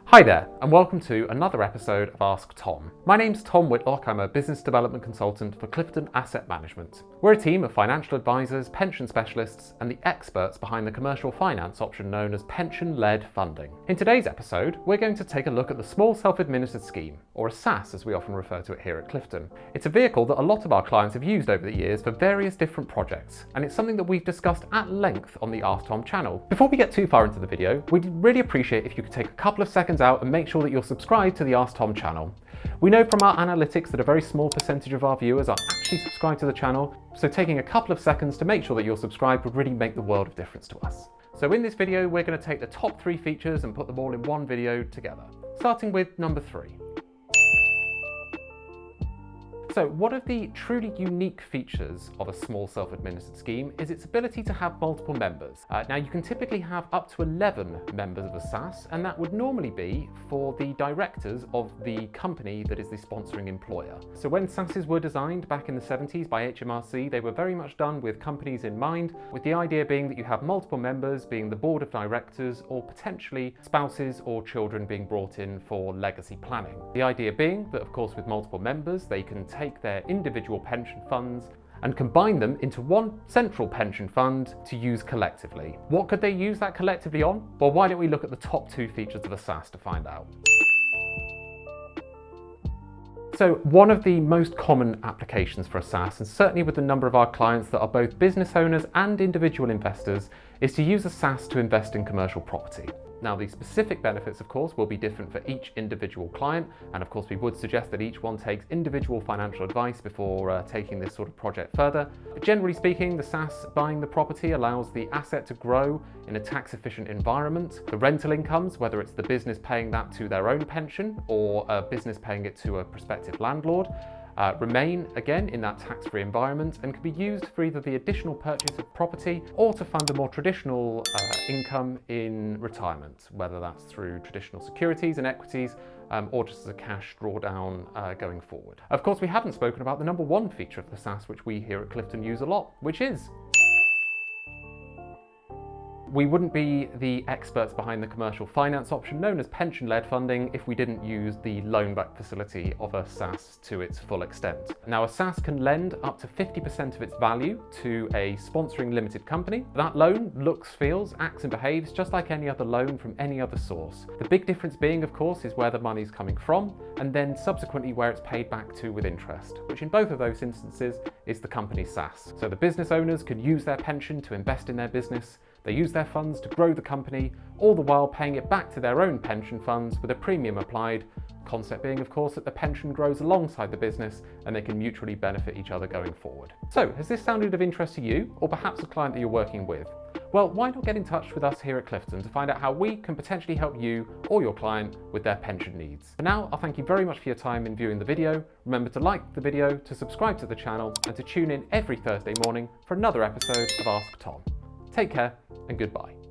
Hi there, and welcome to another episode of Ask Tom. My name's Tom Whitlock. I'm a business development consultant for Clifton Asset Management. We're a team of financial advisors, pension specialists, and the experts behind the commercial finance option known as pension-led funding. In today's episode, we're going to take a look at the Small Self-Administered Scheme, or a SSAS as we often refer to it here at Clifton. It's a vehicle that a lot of our clients have used over the years for various different projects, and it's something that we've discussed at length on the Ask Tom channel. Before we get too far into the video, we'd really appreciate if you could take a couple of seconds out and make sure that you're subscribed to the Ask Tom channel. We know from our analytics that a very small percentage of our viewers are actually subscribed to the channel, so taking a couple of seconds to make sure that you're subscribed would really make the world of difference to us. So in this video, we're going to take the top 3 features and put them all in one video together, starting with number 3. So one of the truly unique features of a small self-administered scheme is its ability to have multiple members. Now you can typically have up to 11 members of a SSAS, and that would normally be for the directors of the company that is the sponsoring employer. So when SSASs were designed back in the 70s by HMRC, they were very much done with companies in mind, with the idea being that you have multiple members being the board of directors or potentially spouses or children being brought in for legacy planning. The idea being that of course with multiple members they can take their individual pension funds and combine them into one central pension fund to use collectively. What could they use that collectively on? Well, why don't we look at the top 2 features of a SSAS to find out. So one of the most common applications for a SSAS, and certainly with the number of our clients that are both business owners and individual investors, is to use a SSAS to invest in commercial property. Now the specific benefits of course will be different for each individual client, and of course we would suggest that each one takes individual financial advice before taking this sort of project further. But generally speaking, the SSAS buying the property allows the asset to grow in a tax efficient environment. The rental incomes, whether it's the business paying that to their own pension or a business paying it to a prospective landlord, remain again in that tax-free environment and can be used for either the additional purchase of property or to fund a more traditional income in retirement, whether that's through traditional securities and equities or just as a cash drawdown going forward. Of course, we haven't spoken about the number 1 feature of the SSAS, which we here at Clifton use a lot, which is we wouldn't be the experts behind the commercial finance option known as pension-led funding if we didn't use the loan-back facility of a SSAS to its full extent. Now a SSAS can lend up to 50% of its value to a sponsoring limited company. That loan looks, feels, acts and behaves just like any other loan from any other source. The big difference being of course is where the money's coming from and then subsequently where it's paid back to with interest, which in both of those instances is the company's SSAS. So the business owners can use their pension to invest in their business. They use their funds to grow the company, all the while paying it back to their own pension funds with a premium applied, concept being of course that the pension grows alongside the business and they can mutually benefit each other going forward. So has this sounded of interest to you or perhaps a client that you're working with? Well, why not get in touch with us here at Clifton to find out how we can potentially help you or your client with their pension needs. For now, I'll thank you very much for your time in viewing the video. Remember to like the video, to subscribe to the channel and to tune in every Thursday morning for another episode of Ask Tom. Take care and goodbye.